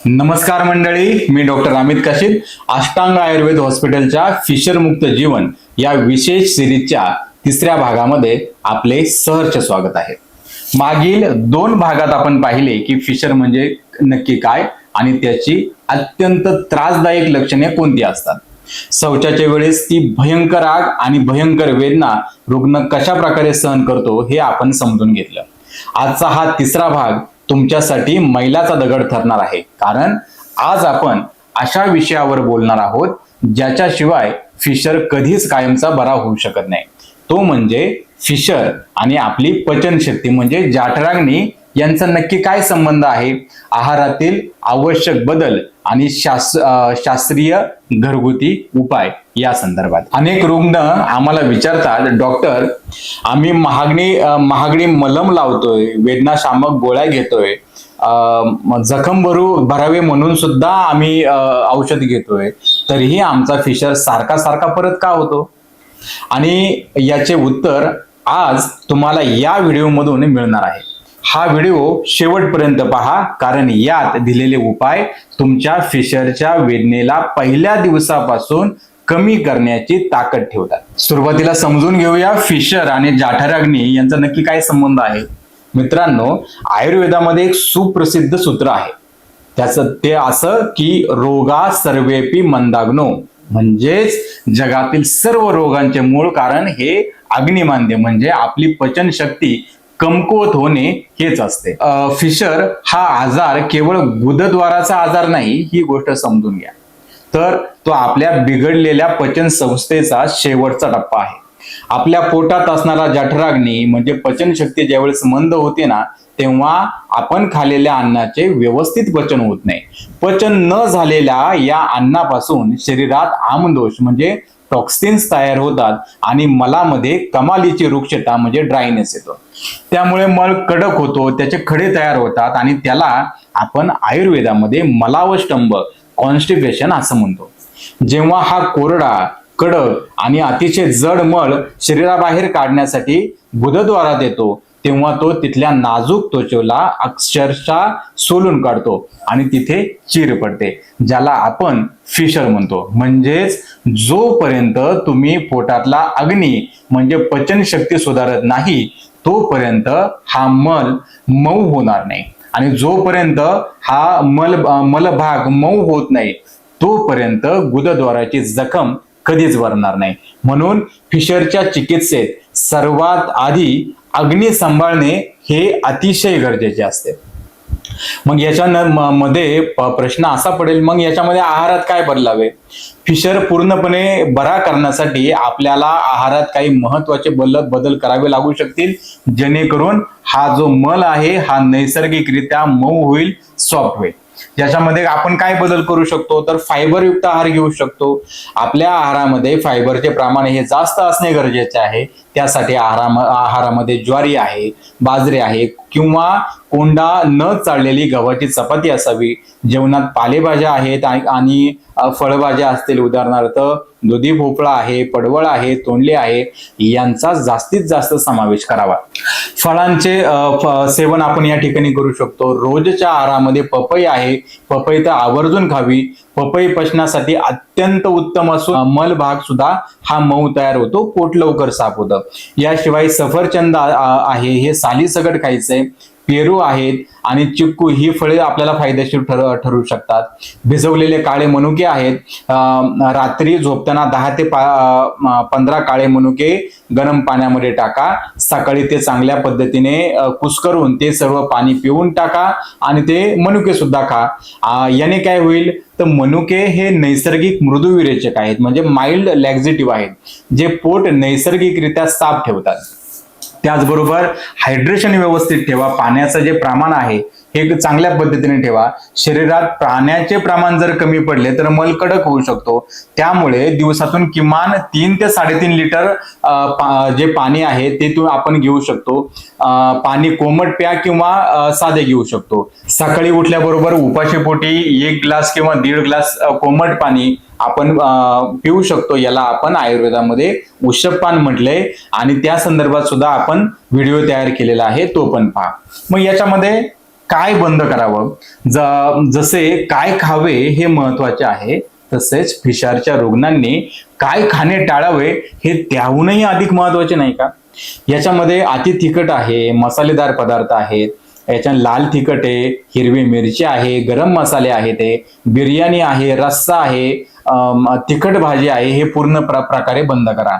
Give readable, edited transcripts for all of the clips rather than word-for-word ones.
नमस्कार मंडळी, मी डॉक्टर अमित काशीद, अष्टांग आयुर्वेद हॉस्पिटलच्या फिशर मुक्त जीवन या विशेष सिरीजच्या तिसऱ्या भागामध्ये आपले सहर्ष स्वागत आहे. मागील 2 भागात आपण पाहिले की फिशर म्हणजे नक्की काय आणि त्याची अत्यंत त्रासदायक लक्षणे कोणती असतात. शौचाच्या वेळेस ती भयंकर आग आणि भयंकर वेदना रुग्ण कशा प्रकारे सहन करतो हे आपण समजून घेतलं. आजचा हा तिसरा भाग तुमच्यासाठी मैलाचा दगड ठरणार आहे, कारण आज आपण अशा विषयावर बोलणार आहोत ज्याच्याशिवाय फिशर कधीच कायमचा बरा होऊ शकत नाही. तो म्हणजे फिशर आणि आपली पचनशक्ती म्हणजे जठराग्नी यांचा नक्की काय संबंध आहे. आहारातील आवश्यक बदल आणि शास्त्रीय घरगुती उपाय या संदर्भात. अनेक रुग्ण आम्हाला विचारतात, डॉक्टर आम्ही महागडी मलम लावतोय, वेदनाशामक गोळ्या घेतोय, जखम भरावे म्हणून सुद्धा आम्ही औषध घेतोय, तरीही आमचा फिशर सारखा परत का होतो. आणि याचे उत्तर आज तुम्हाला या व्हिडिओमधून मिळणार आहे. हा व्हिडिओ शेवटपर्यंत पहा, कारण यात दिलेले उपाय तुमच्या फिशरच्या वेदनेला पहिल्या दिवसापासून कमी करण्याची ताकद ठेवतात. सुरुवातीला समजून घेऊया फिशर आणि जठराग्नी यांचा नक्की काय संबंध आहे. मित्रांनो, आयुर्वेदामध्ये एक सुप्रसिद्ध सूत्र आहे. त्याचं ते असं की रोगा सर्वेपी मंदाग्नो, म्हणजेच जगातील सर्व रोगांचे मूळ कारण हे अग्निमांद्य म्हणजे आपली पचनशक्ती कमकुवत होणे हेच असते. फिशर हा आजार केवळ गुदद्वाराचा आजार नाही, ही गोष्ट समजून घ्या. तर तो आपल्या बिघडलेल्या पचन संस्थेचा शेवटचा टप्पा आहे. आपल्या पोटात असणारा जठराग्नी म्हणजे पचनशक्ती ज्यावेळेस मंद होते ना, तेव्हा आपण खाल्लेल्या अन्नाचे व्यवस्थित पचन होत नाही. पचन न झालेल्या या अन्नापासून शरीरात आमदोष म्हणजे टॉक्सिन्स तयार होतात आणि मलामध्ये कमालीची रुक्षता म्हणजे ड्रायनेस येतो. त्यामुळे मळ कडक होतो, त्याचे खडे तयार होतात आणि त्याला आपण आयुर्वेदामध्ये मलावष्टंभ कॉन्स्टिपेशन असं म्हणतो. जेव्हा हा कोरडा, कडक आणि अतिशय जड मळ शरीराबाहेर काढण्यासाठी गुदद्वारात येतो, तेव्हा तो तिथल्या नाजूक त्वचेला अक्षरशः सोलून काढतो आणि तिथे चीर पडते, ज्याला आपण फिशर म्हणतो. म्हणजेच जोपर्यंत तुम्ही पोटातला अग्नी म्हणजे पचनशक्ती सुधारत नाही तोपर्यंत हा मल मऊ होणार नाही, आणि जोपर्यंत हा मलभाग मऊ होत नाही तोपर्यंत गुदद्वाराची जखम कधीच भरणार नाही. म्हणून फिशरच्या चिकित्सेत सर्वात आधी अग्नी सांभाळणे हे अतिशय गरजेचे असते. मग याच्या मध्ये प्रश्न असा पडेल, मग याच्यामध्ये आहारात काय बदलावे. फिशर पूर्णपणे बरा करण्यासाठी आपल्याला आहारात काही महत्वाचे बदल करावे लागू शकतील, जेणेकरून हा जो मल आहे हा नैसर्गिकरित्या मऊ होईल, सॉफ्ट होईल. याच्यामध्ये आपण काय बदल करू शकतो, तर फायबरयुक्त आहार घेऊ शकतो. आपल्या आहारामध्ये फायबरचे प्रमाण हे जास्त असणे गरजेचे आहे. त्यासाठी आहारामध्ये ज्वारी आहे, बाजरी आहे किंवा कोंडा न चाळलेली गव्हाची चपाती असावी. जेवणात पालेभाज्या आहेत आणि फळभाज्या असतील, उदाहरणार्थ दुधी भोपळा आहे, पडवळ आहे, तोंडले आहे, यांचा जास्तीत जास्त समावेश करावा. फळांचे सेवन आपण या ठिकाणी करू शकतो. रोजच्या आहारामध्ये पपई आहे, पपई तर आवर्जून खावी. पपई पचनासाठी अत्यंत उत्तम असून मलभाग सुद्धा हा मऊ तयार होतो, पोट लवकर साफ होतं. याशिवाय सफरचंद आहे, हे सालीसकट खायचंय. पेरू आहेत आणि चिक्कू ही फळे आपल्याला फायदेशीर ठरू शकतात. भिजवलेले काळे मनुके आहेत. रात्री झोपताना 10 ते 15 काळे मनुके गरम पाण्यामध्ये टाका. सकाळी ते चांगल्या पद्धतीने कुस्करून ते सर्व पाणी पिऊन टाका आणि ते मनुके सुद्धा खा. याने काय होईल, तर मनुके हे नैसर्गिक मृदुविरेचक आहेत, म्हणजे माइल्ड लॅक्झेटिव्ह आहेत, जे पोट नैसर्गिकरित्या साफ ठेवतात. त्याचबरोबर हायड्रेशन व्यवस्थित ठेवा. पाण्याचं जे प्रमाण आहे हे चांगल्या पद्धतीने ठेवा. शरीरात पाण्याचे प्रमाण जर कमी पडले तर मल कडक होऊ शकतो. त्यामुळे दिवसातून किमान 3 ते 3.5 लिटर जे पाणी आहे ते आपण घेऊ शकतो. पाणी कोमट प्या किंवा साधे घेऊ शकतो. सकाळी उठल्याबरोबर उपाशीपोटी 1 ग्लास किंवा 1.5 ग्लास कोमट पाणी आपण पिऊ शकतो. याला आपण आयुर्वेदामध्ये उषपान म्हटलंय आणि त्या संदर्भात सुद्धा आपण व्हिडिओ तयार केलेला आहे, तो पण पहा. मग याच्यामध्ये काय बंद करावं, जसे काय खावे हे महत्वाचे आहे, तसेच फिशरच्या रुग्णांनी काय खाणे टाळावे हे त्याहूनही अधिक महत्वाचे नाही का? याच्यामध्ये अति तिखट आहे, मसालेदार पदार्थ आहेत, याच्या लाल तिखट आहे, हिरवी मिरची आहे, गरम मसाले आहेत, बिर्याणी आहे, रस्सा आहे, तिखट भाजी आहे, हे पूर्ण प्रकारे बंद करा.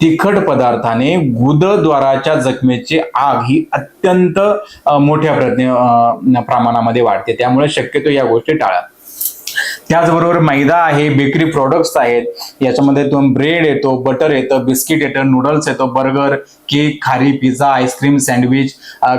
तिखट पदार्थाने गुदद्वाराच्या जखमेची आग ही अत्यंत मोठ्या प्रमाणामध्ये वाढते, त्यामुळे शक्यतो या गोष्टी टाळा. त्याचबरोबर मैदा आहे, बेकरी प्रोडक्ट्स आहेत, याच्यामध्ये ब्रेड येतो, बटर येतं, बिस्किट येतं, नूडल्स येतो, बर्गर, केक, खारी पिझ्झा, आईस्क्रीम, सँडविच,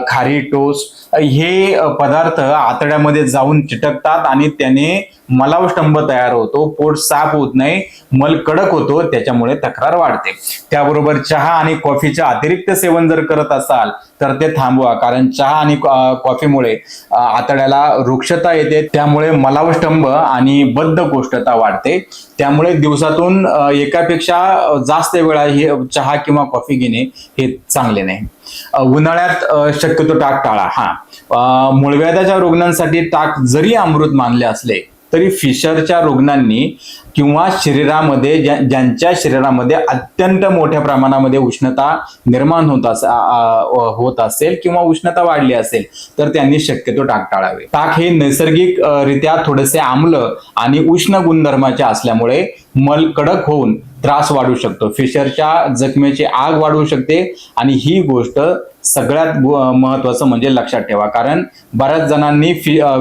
खारी टोस्ट, हे पदार्थ आतड्यामध्ये जाऊन चिटकतात आणि त्याने मलावष्टंभ तयार होतो, पोट साफ होत नाही, मल कडक होतो, त्याच्यामुळे तक्रार वाढते. त्याबरोबर चहा आणि कॉफीचे अतिरिक्त सेवन जर करत असाल तर ते थांबवा, कारण चहा आणि कॉफीमुळे आतड्याला रुक्षता येते, त्यामुळे मलावष्टंभ आणि बद्धकोष्ठता वाढते. त्यामुळे दिवसातून एकापेक्षा जास्त वेळा हे चहा किंवा कॉफी घेणे हे चांगले नाही. उन्हाळ्यात शक्यतो ताक टाळा. मूळव्याधाच्या रुग्णांसाठी ताक जरी अमृत मानले असले तरी फिशरच्या रुग्णांनी किंवा शरीरामध्ये ज्यांच्या शरीरामध्ये अत्यंत मोठ्या प्रमाणामध्ये उष्णता निर्माण होत असेल किंवा उष्णता वाढली असेल तर त्यांनी शक्यतो ताक टाळावे. ताक हे नैसर्गिक रित्या थोडेसे आम्ल आणि उष्ण गुणधर्माचे असल्यामुळे मल कडक होऊन त्रास वाढू शकतो, फिशरच्या जखमेची आग वाढवू शकते. आणि ही गोष्ट सगळ्यात महत्वाचं म्हणजे लक्षात ठेवा, कारण बऱ्याच जणांनी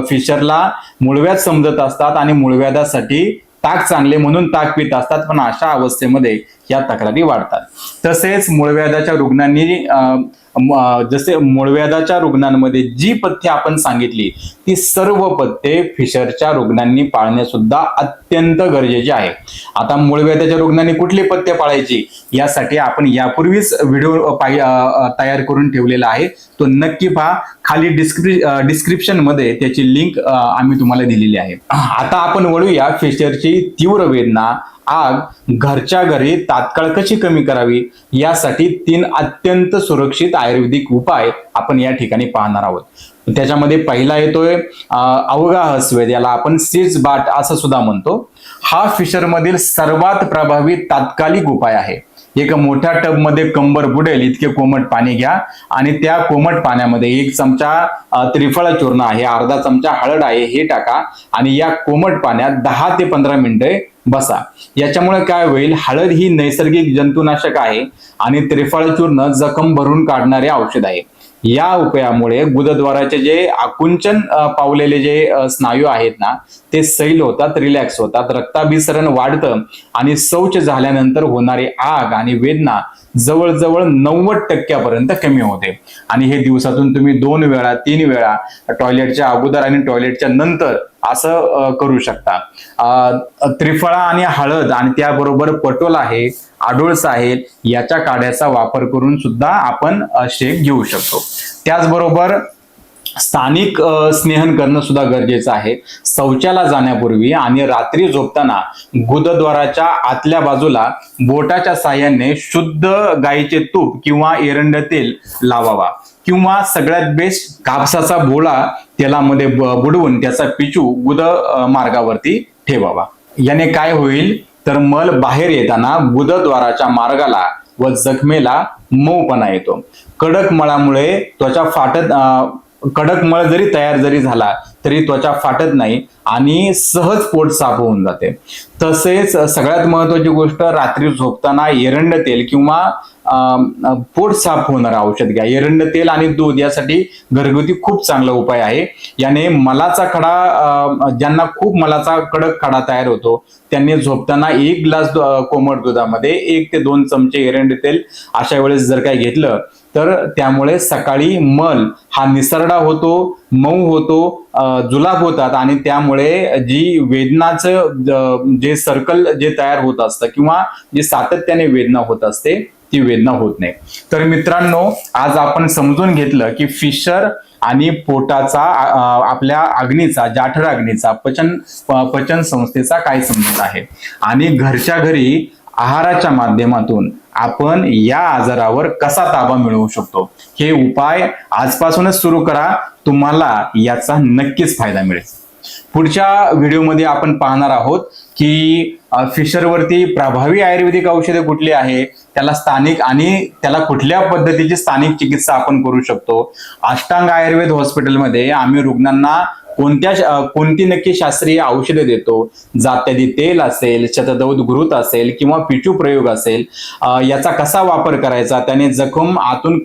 फिशरला मूळव्याध समजत असतात आणि मूळव्याधासाठी ताक चांगले म्हणून ताक पित असतात, पण अशा अवस्थेमध्ये या तक्रारी वाढतात. तसेच मूळव्याधाच्या रुग्णांनी जसे मूळव्याधाच्या रुग्णांमध्ये जी पथ्ये आपण सांगितली ती सर्व पथ्ये फिशरच्या रुग्णांनी पाळणे सुद्धा अत्यंत गरजेचे आहे. आता मूळव्याधाच्या रुग्णांनी कुठली पथ्ये पाळायची यासाठी आपण यापूर्वीच व्हिडिओ तयार करून ठेवलेला आहे, तो नक्की पहा. खाली डिस्क्रिप्शन मध्ये त्याची लिंक आम्ही तुम्हाला दिलेली आहे. आता आपण वळूया फिशरची तीव्र वेदना, आग घरच्या घरी तात्काळ कशी कमी करावी यासाठी 3 अत्यंत सुरक्षित आयुर्वेदिक उपाय आपण या ठिकाणी पाहणार आहोत. त्याच्यामध्ये पहिला येतोय अवगा हसवेद, याला आपण सीड्स बाट असं सुद्धा म्हणतो. हा फिशर मधील सर्वात प्रभावी तात्कालिक उपाय आहे. एक मोठ्या टब मध्ये कंबर बुडेल इतके कोमट पाणी घ्या आणि त्या कोमट पाण्यामध्ये 1 चमचा त्रिफळा चूर्ण आहे, अर्धा चमचा हळद आहे, हे टाका आणि या कोमट पाण्यात 10 ते 15 मिनिटे बसा. याच्यामुळे काय होईल, हळद ही नैसर्गिक जंतुनाशक आहे आणि त्रिफळा चूर्ण जखम भरून काढणारे औषध आहे. या उपायामुळे गुदद्वाराचे जे आकुंचन पावलेले जे स्नायू आहेत ना ते सैल होतात, रिलॅक्स होतात, रक्ताभिसरण वाढतं आणि शौच झाल्यानंतर होणारी आग आणि वेदना जवळजवळ 90% कमी होते. आणि हे दिवसातून तुम्ही 2 वेळा 3 वेळा टॉयलेटच्या अगोदर आणि टॉयलेटच्या नंतर असं करू शकता. त्रिफळा आणि हळद आणि त्याबरोबर पटोल आहे, आडोळस आहे, याच्या काढ्याचा वापर करून सुद्धा आपण शेक घेऊ शकतो. त्याचबरोबर स्थानिक स्नेहन करणं सुद्धा गरजेचं आहे. शौचाला जाण्यापूर्वी आणि रात्री झोपताना गुदद्वाराच्या आतल्या बाजूला बोटाच्या साहाय्याने शुद्ध गाईचे तूप किंवा एरंड तेल लावावा किंवा सगळ्यात बेस्ट कापसाचा बोळा तेलामध्ये बुडवून त्याचा पिचू गुद मार्गावरती ठेवावा. याने काय होईल तर मल बाहेर येताना गुदद्वाराच्या मार्गाला व जखमेला मऊपणा येतो. कडक मळामुळे कडक मळ जरी तयार झाला तरी त्वचा फाटत नाही आणि सहज पोट साफ होऊन जाते. तसेच सगळ्यात महत्वाची गोष्ट, रात्री झोपताना एरंड तेल किंवा पोट साफ होणारं औषध घ्या. एरंड तेल आणि दूध यासाठी घरगुती खूप चांगला उपाय आहे. याने मलाचा खडा, ज्यांना खूप मलाचा कडक खडा तयार होतो त्यांनी झोपताना 1 ग्लास कोमट दुधामध्ये 1 ते 2 चमचे एरंड तेल अशा वेळेस जर काही घेतलं तर त्यामुळे सकाळी मल हा निसरडा होतो, मऊ होतो, जुलाब होतात आणि त्यामुळे जी वेदनाचं जे सर्कल जे तयार होत असतं किंवा जे सातत्याने वेदना होत असते ती वेदना होत नाही. तर मित्रांनो, आज आपण समजून घेतलं की फिशर आणि पोटाचा, आपल्या अग्नीचा, जाठर अग्नीचा, पचन संस्थेचा काय संबंध आहे आणि घरच्या घरी आहाराच्या माध्यमातून आपण या आजारावर कसा ताबा मिळवू शकतो. हे उपाय आजपासूनच सुरू करा. तुम्हाला याचा नक्कीच फायदा मिळेल. पुढच्या व्हिडिओमध्ये आपण पाहणार आहोत की फिशरवरती प्रभावी आयुर्वेदिक औषधे कुठली आहे, त्याला स्थानिक आणि त्याला कुठल्या पद्धतीची स्थानिक चिकित्सा आपण करू शकतो. अष्टांग आयुर्वेद हॉस्पिटलमध्ये आम्ही रुग्णांना कोणती नक्की शास्त्रीय औषधे देतो, जात्यादी तेल असेल, शतदौत घृत असेल किंवा पिचू प्रयोग असेल, याचा कसा वापर करायचा, त्याने जखम आतून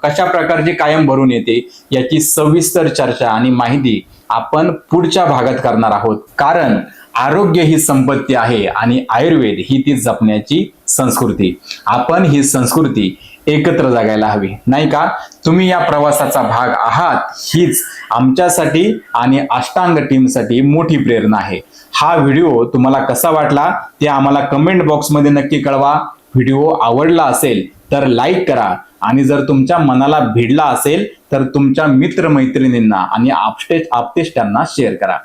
कशा प्रकारची कायम भरून येते, याची सविस्तर चर्चा आणि माहिती आपण पुढच्या भागात करणार आहोत. कारण आरोग्य ही संपत्ती आहे आणि आयुर्वेद ही ती जपण्याची संस्कृती. आपण ही संस्कृती एकत्र जगायला हवी, नाही का? तुम्ही या प्रवासाचा भाग आहात हीच आमच्यासाठी आणि अष्टांग टीमसाठी मोठी प्रेरणा आहे. हा व्हिडिओ तुम्हाला कसा वाटला ते आम्हाला कमेंट बॉक्समध्ये नक्की कळवा. व्हिडिओ आवडला असेल तर लाईक करा आणि जर तुमच्या मनाला भिडला असेल तर तुमच्या मित्रमैत्रिणींना आणि आप्तेष्टांना शेअर करा.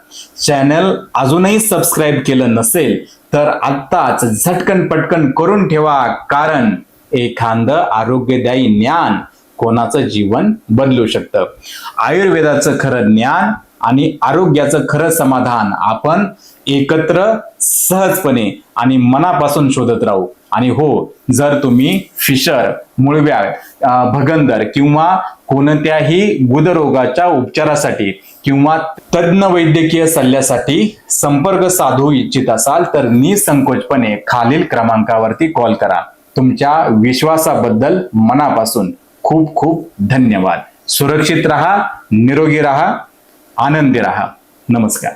चॅनल अजूनही सबस्क्राईब केलं नसेल तर आत्ताच झटकन पटकन करून ठेवा, कारण एखादं आरोग्यदायी ज्ञान कोणाचं जीवन बदलू शकतं. आयुर्वेदाचं खरं ज्ञान आणि आरोग्याचं खरं समाधान आपण एकत्र सहजपणे आणि मनापासून शोधत राहू. आणि हो, जर तुम्ही फिशर, मूळव्याध, भगंदर किंवा कोणत्याही गुदरोगाच्या उपचारासाठी किंवा तज्ञ वैद्यकीय सल्ल्यासाठी संपर्क साधू इच्छित असाल तर निसंकोचपणे खालील क्रमांकावरती कॉल करा. तुमच्या विश्वासाबद्दल मनापासून खूप खूप धन्यवाद. सुरक्षित राहा, निरोगी राहा, आनंदी राहा. नमस्कार.